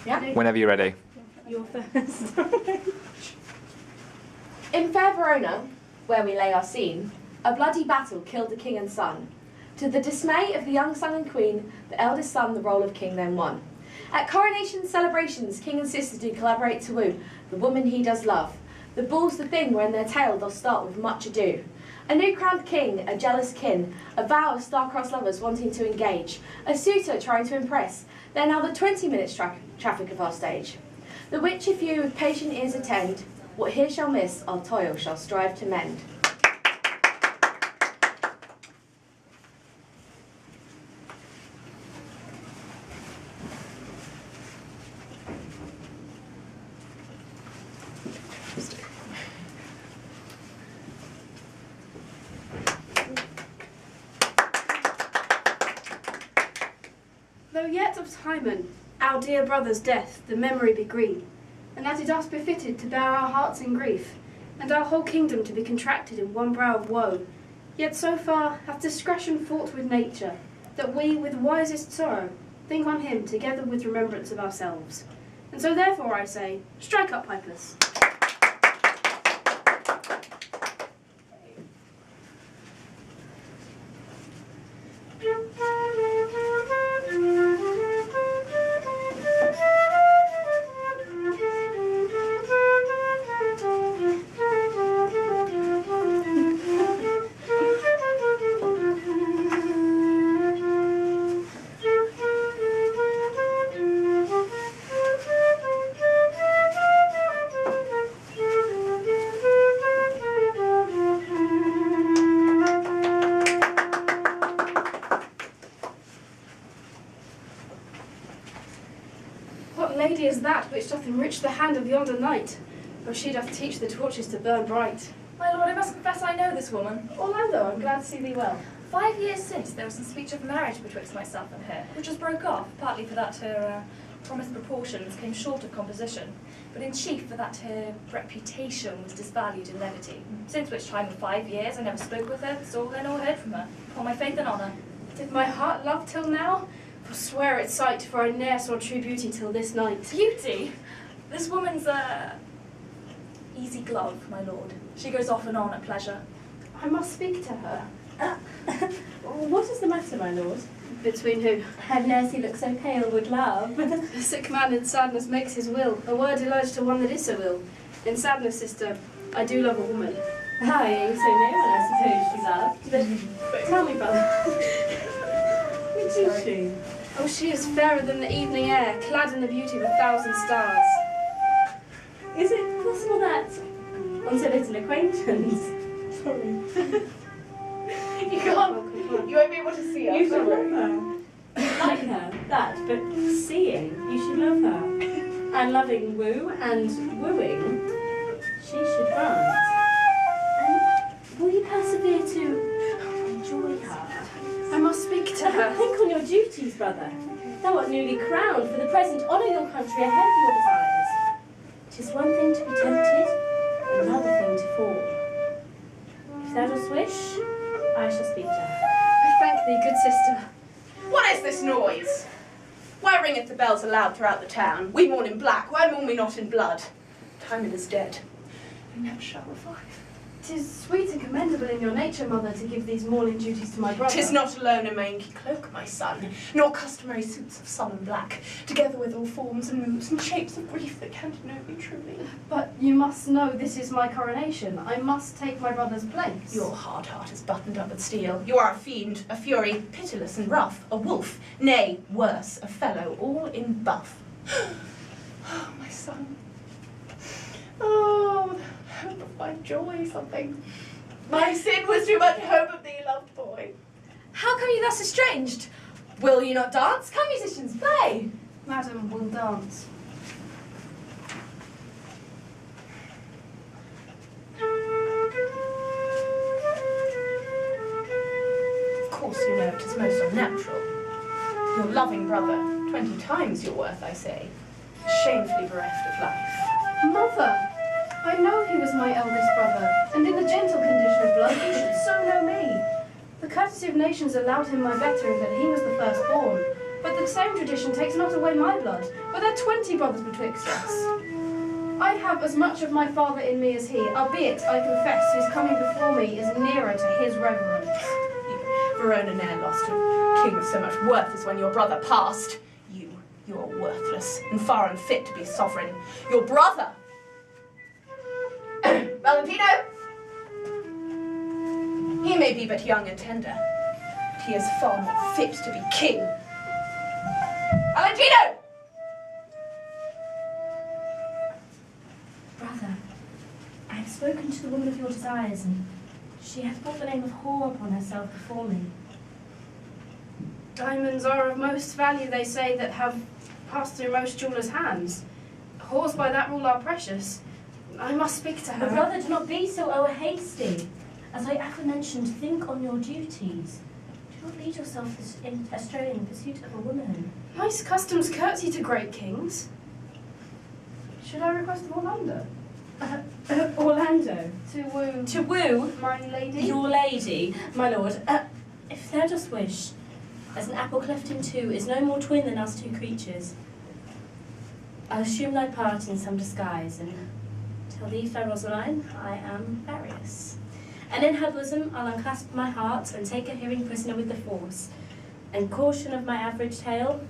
Yeah. Whenever you're ready. You're first. In fair Verona, where we lay our scene, a bloody battle killed the king and son. To the dismay of the young son and queen, the eldest son the role of king then won. At coronation celebrations, king and sister do collaborate to woo the woman he does love. The bull's the thing where in their tale they'll start with much ado. A new crowned king, a jealous kin, a vow of star-crossed lovers wanting to engage, a suitor trying to impress. They're now the 20 minutes traffic of our stage. The which if you with patient ears attend, what here shall miss, our toil shall strive to mend. Though yet of Timon, our dear brother's death, the memory be green, and that it us befitted to bear our hearts in grief, and our whole kingdom to be contracted in one brow of woe, yet so far hath discretion fought with nature, that we with wisest sorrow think on him together with remembrance of ourselves. And so therefore I say, strike up, pipers. What lady is that which doth enrich the hand of yonder knight? Or she doth teach the torches to burn bright. My lord, I must confess I know this woman. Orlando, I'm glad to see thee well. 5 years since there was some speech of marriage betwixt myself and her, which was broke off, partly for that her promised proportions came short of composition, but in chief for that her reputation was disvalued in levity. Since which time of 5 years I never spoke with her, saw her, nor heard from her, upon my faith and honour. Did my heart love till now? Forswear its sight, for I ne'er saw true beauty till this night. Beauty? This woman's easy glove, my lord. She goes off and on at pleasure. I must speak to her. What is the matter, my lord? Between who? Her nursey looks so pale with love. A sick man in sadness makes his will, a word alleged to one that is so ill. In sadness, sister, I do love a woman. Aye, you so know when I suppose she loved. But tell me, brother, which is she? Oh, she is fairer than the evening air, clad in the beauty of 1,000 stars. Is it possible that, on so little acquaintance, sorry, you can't, you won't be able to see her? You should love her. Like her, that, but seeing, you should love her. And loving woo and wooing, she should grant. And will you persevere to enjoy her? I must speak to her. Think on your duties, brother. Thou art newly crowned, for the present honour your country ahead of your desires. 'Tis one thing to be tempted, another thing to fall. If thou dost wish, I shall speak to her. I thank thee, good sister. What is this noise? Why ringeth the bells aloud throughout the town? We mourn in black, why mourn we not in blood? Timon is dead, and never shall revive. 'Tis sweet and commendable in your nature, mother, to give these mourning duties to my brother. 'Tis not alone a manky cloak, my son, nor customary suits of sullen black, together with all forms and moods and shapes of grief that can denote me truly. But you must know this is my coronation. I must take my brother's place. Your hard heart is buttoned up with steel. You are a fiend, a fury, pitiless and rough, a wolf, nay, worse, a fellow, all in buff. Oh, my son. Oh, hope of my joy, something. My sin was too much hope of thee, loved boy. How come you thus estranged? Will you not dance? Come, musicians, play! Madam will dance. Of course you know 'tis most unnatural. Your loving brother, 20 times your worth, I say, shamefully bereft of life. Mother, I know he was my eldest brother, and in the gentle condition of blood he should so know me. The courtesy of nations allowed him my better in that he was the firstborn, but the same tradition takes not away my blood, whether there 20 brothers betwixt us? I have as much of my father in me as he, albeit, I confess, his coming before me is nearer to his reverence. Verona ne'er lost a king of so much worth as when your brother passed. You are worthless and far unfit to be sovereign. Your brother! Valentino! He may be but young and tender, but he is far more fit to be king. Valentino! Brother, I have spoken to the woman of your desires, and she hath brought the name of whore upon herself before me. Diamonds are of most value, they say, that have passed through most jewellers' hands. Whores by that rule are precious. I must speak to her. But brother, do not be so o'er-hasty. As I aforementioned, think on your duties. Do not lead yourself astray in pursuit of a woman. Nice customs curtsy to great kings. Should I request of Orlando? Orlando? To woo my lady? Your lady, my lord. If thou dost wish, as an apple cleft in two is no more twin than us two creatures, I'll assume thy part in some disguise, and tell thee, fair Rosaline, I am Various. And in her bosom I'll unclasp my heart and take her hearing prisoner with the force. And caution of my average tale,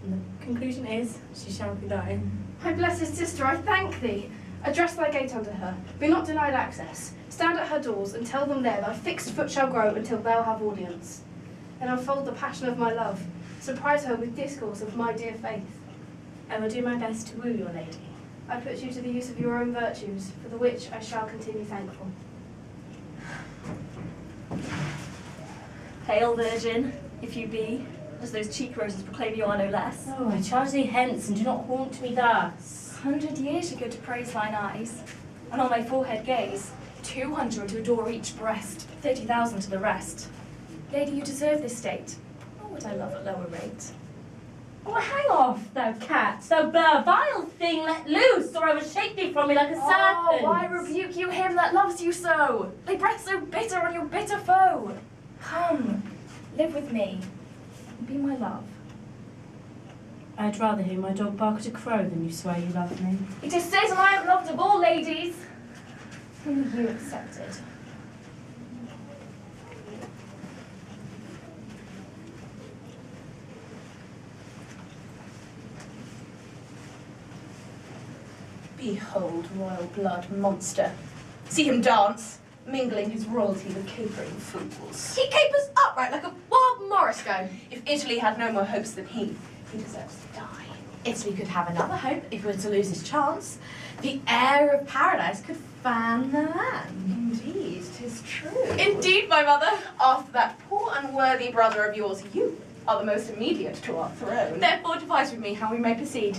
and the conclusion is, she shall be thine. My blessed sister, I thank thee. Address thy gate unto her. Be not denied access. Stand at her doors, and tell them there thy fixed foot shall grow until thou have audience. Then unfold the passion of my love. Surprise her with discourse of my dear faith. I will do my best to woo your lady. I put you to the use of your own virtues, for the which I shall continue thankful. Hail, virgin, if you be, as those cheek roses proclaim you are no less. Oh, I charge thee hence, and do not haunt me thus. 100 years you go to praise thine eyes, and on my forehead gaze, 200 to adore each breast, 30,000 to the rest. Lady, you deserve this state. Oh, would I love at lower rate? Oh, hang off, thou cat, thou vile thing, let loose, or I will shake thee from me like a serpent. Oh, I rebuke you, him that loves you so. Lay breath so bitter on your bitter foe. Come, live with me, and be my love. I'd rather hear my dog bark at a crow than you swear you love me. It is said I am loved of all ladies, only you accepted. Behold, royal blood monster. See him dance, mingling his royalty with capering fools. He capers upright like a wild Morisco. If Italy had no more hopes than he deserves to die. Italy could have another hope if he were to lose his chance. The air of paradise could fan the land. Indeed, 'tis true. Indeed, my mother. After that poor unworthy brother of yours, you are the most immediate to our throne. Therefore devise with me how we may proceed.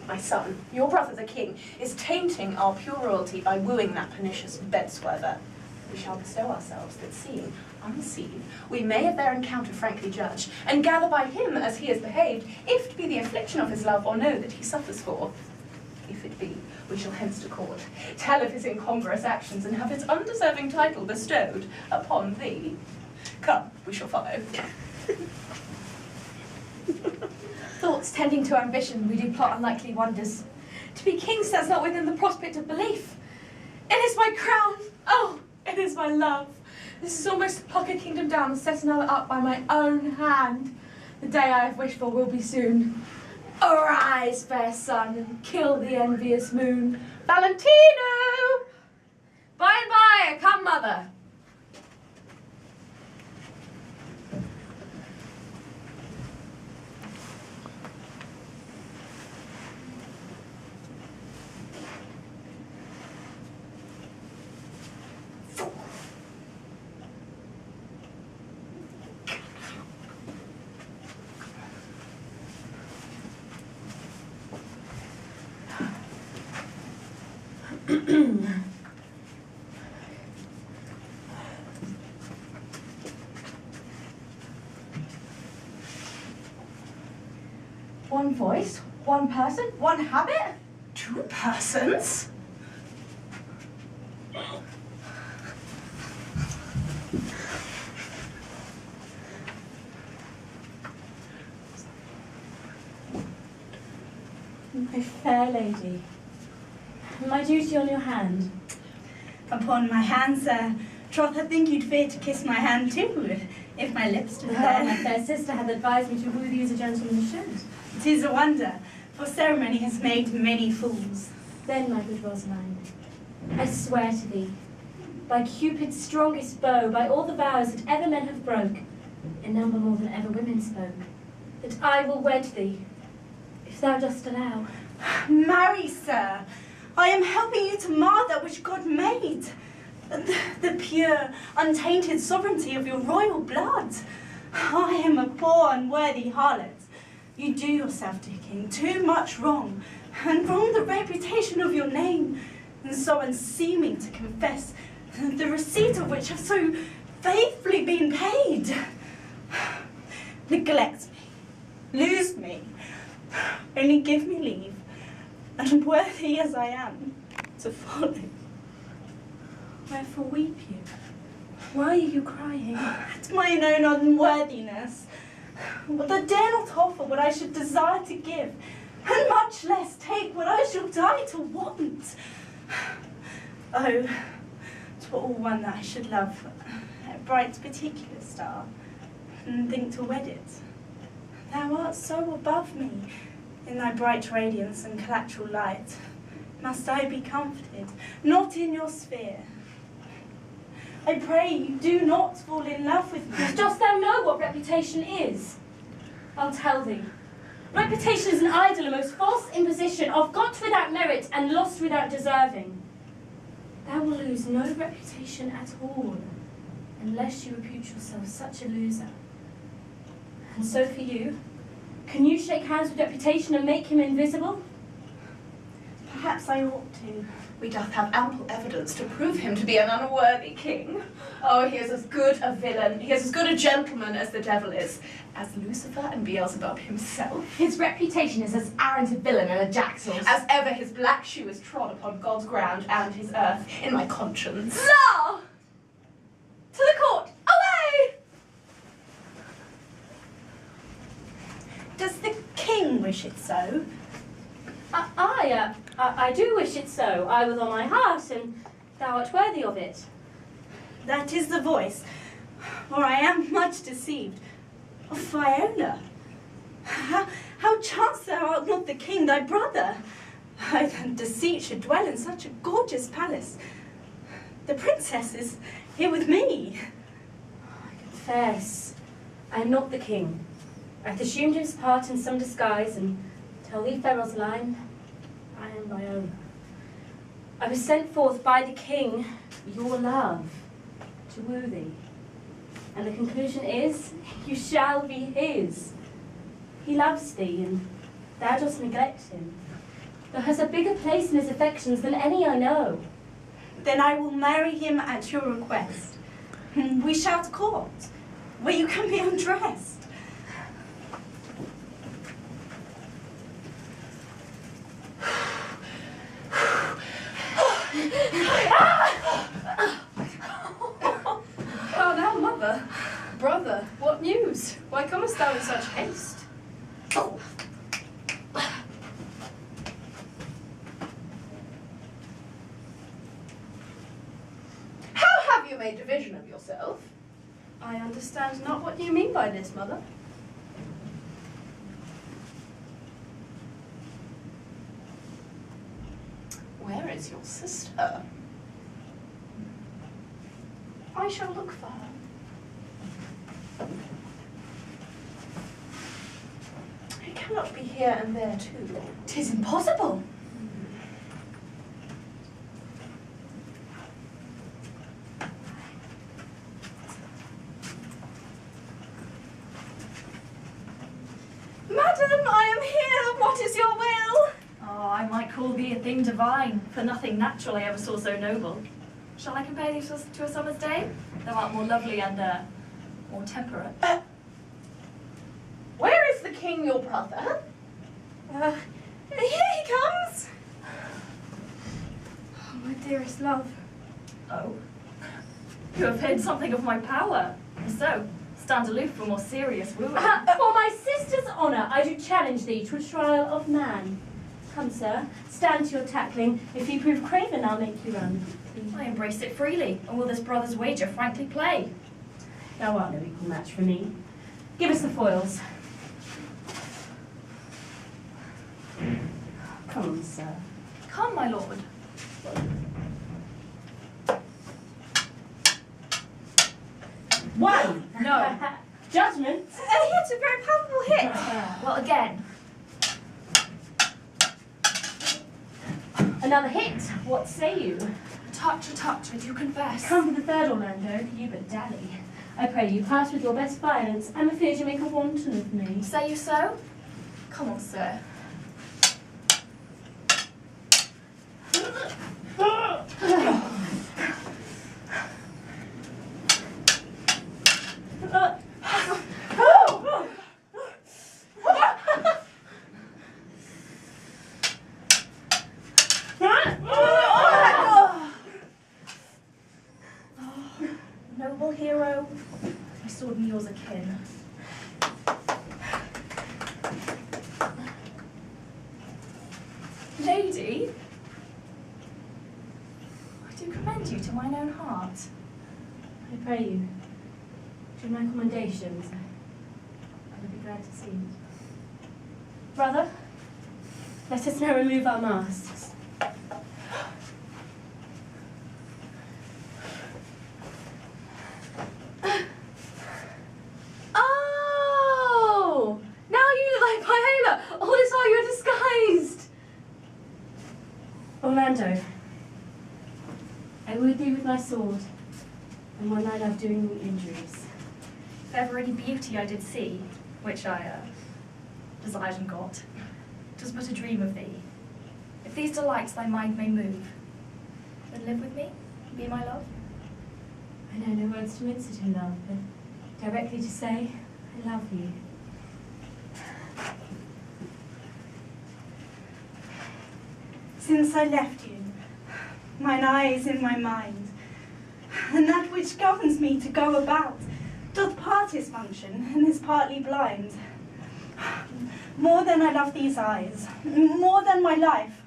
My son, your brother the king is tainting our pure royalty by wooing that pernicious bedswerver. We shall bestow ourselves that seeing, unseen, we may of their encounter frankly judge, and gather by him as he has behaved, if to be the affliction of his love or no that he suffers for. If it be, we shall hence to court, tell of his incongruous actions, and have his undeserving title bestowed upon thee. Come, we shall follow. Thoughts tending to ambition, we do plot unlikely wonders. To be king stands not within the prospect of belief. It is my crown. Oh, it is my love. This is almost to pluck a kingdom down and set another up by my own hand. The day I have wished for will be soon. Arise, fair sun, and kill the envious moon. Valentino! By and by, come, mother. One voice, one person, one habit. 2 persons? My fair lady, my duty on your hand. Upon my hand, sir. Troth, I think you'd fear to kiss my hand too, if my lips stood My there. fair sister hath advised me to woo thee as a gentleman should. 'Tis a wonder, for ceremony has made many fools. Then, my good Rosaline, I swear to thee, by Cupid's strongest bow, by all the vows that ever men have broke, in number more than ever women spoke, that I will wed thee, if thou dost allow. Marry, sir, I am helping you to mar that which God made. The pure, untainted sovereignty of your royal blood. I am a poor, unworthy harlot. You do yourself, dear king, too much wrong, and wrong the reputation of your name, and so unseeming to confess the receipt of which have so faithfully been paid. Neglect me, lose me, only give me leave, unworthy as I am, to follow. Wherefore weep you? Why are you crying? At mine own unworthiness, but I dare not offer what I should desire to give, and much less take what I shall die to want. Oh, 'twere all one that I should love, a bright particular star, and think to wed it. Thou art so above me, in thy bright radiance and collateral light. Must I be comforted, not in your sphere? I pray you do not fall in love with me. Dost thou know what reputation is? I'll tell thee. Reputation is an idol, a most false imposition of got without merit and lost without deserving. Thou will lose no reputation at all, unless you repute yourself such a loser. And so for you, can you shake hands with reputation and make him invisible? Perhaps I ought to. We doth have ample evidence to prove him to be an unworthy king. Oh, he is as good a villain, he is as good a gentleman as the devil is, as Lucifer and Beelzebub himself. His reputation is as arrant a villain and a jackal. As ever his black shoe is trod upon God's ground and his earth in my conscience. Law! To the court! Away! Does the king wish it so? I do wish it so. I with all my heart, and thou art worthy of it. That is the voice, or I am much deceived, of Viola. How chance thou art not the king, thy brother? I then deceit should dwell in such a gorgeous palace. The princess is here with me. I confess, I am not the king. I hath assumed his part in some disguise, and tell thee, fair Rosaline, I am thy own. I was sent forth by the king, your love, to woo thee. And the conclusion is, you shall be his. He loves thee, and thou dost neglect him. Thou hast a bigger place in his affections than any I know. Then I will marry him at your request. We shall to court, where you can be undressed. How now, mother? Brother, what news? Why comest thou in such haste? Oh. How have you made division of yourself? I understand not what you mean by this, mother. Where is your sister? I shall look for her. It cannot be here and there too. 'Tis impossible. Madam, I am here. What is your will? Oh, I might call thee a thing divine, for nothing natural I ever saw so noble. Shall I compare thee to a summer's day? Thou art more lovely and more temperate. Where is the king, your brother? Here he comes. Oh, my dearest love. Oh, you have heard something of my power. So, stand aloof for more serious wooing. For my sister's honour, I do challenge thee to a trial of man. Come, sir, stand to your tackling. If you prove craven, I'll make you run. I embrace it freely, and will this brother's wager frankly play? Thou art no equal match for me. Give us the foils. Come on, sir. Come, my lord. One! No. Judgment! A hit, a very palpable hit. Well, again. Another hit. What say you? A touch, I do confess. Come for the third, Orlando. You but dally. I pray you, pass with your best violence. I'm afraid you make a wanton of me. Say you so? Come on, sir. Noble hero, my sword and yours are kin. Lady, I do commend you to mine own heart. I pray you, to my commendations. I would be glad to see it. Brother, let us now remove our masks. Oh! Now you look like Paola! All this while you were disguised! Orlando, I wound thee with my sword, and one I love doing me injuries. If ever any beauty I did see, which I desired and got, 'twas but a dream of thee. If these delights thy mind may move, then live with me, be my love. I know no words to mince it in love, but directly to say, I love you. Since I left you, mine eye is in my mind, and that which governs me to go about doth part his function, and is partly blind. More than I love these eyes, more than my life,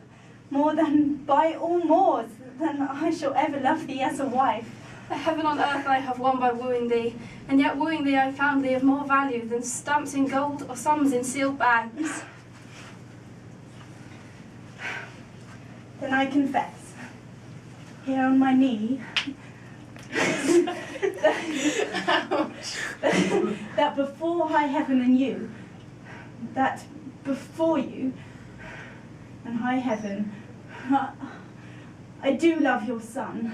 more than by all more than I shall ever love thee as a wife. The heaven on earth I have won by wooing thee, and yet wooing thee I found thee of more value than stamps in gold or sums in sealed bags. Then I confess, here on my knee, that before high heaven and you, that before you and high heaven, I do love your son.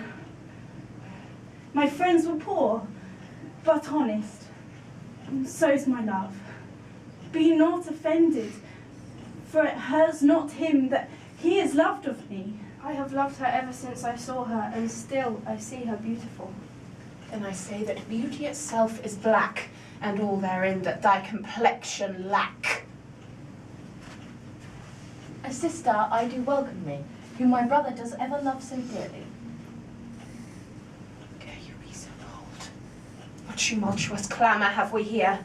My friends were poor, but honest. So's my love. Be not offended, for it hurts not him that he is loved of me. I have loved her ever since I saw her, and still I see her beautiful. Then I say that beauty itself is black, and all therein that thy complexion lack. A sister I do welcome me, whom my brother does ever love so dearly. Dare you be so bold? What tumultuous clamour have we here?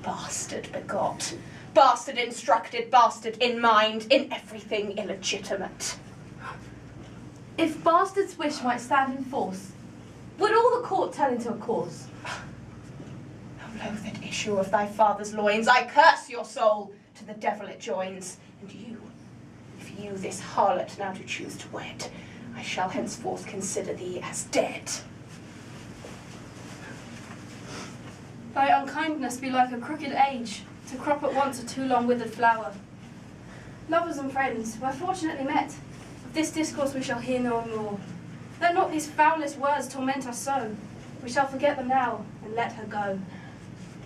Bastard begot, bastard instructed, bastard in mind, in everything illegitimate. If bastard's wish might stand in force, would all the court tell into a cause? O loathed issue of thy father's loins, I curse your soul, to the devil it joins. And you, if you this harlot now do choose to wed, I shall henceforth consider thee as dead. Thy unkindness be like a crooked age, to crop at once a too long withered flower. Lovers and friends, we're fortunately met. Of this discourse we shall hear no more. Let not these foulest words torment us so. We shall forget them now, and let her go.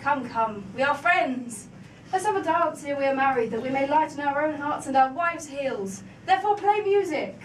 Come, come, we are friends. Let's have a dance ere we are married, that we may lighten our own hearts and our wives' heels. Therefore play music.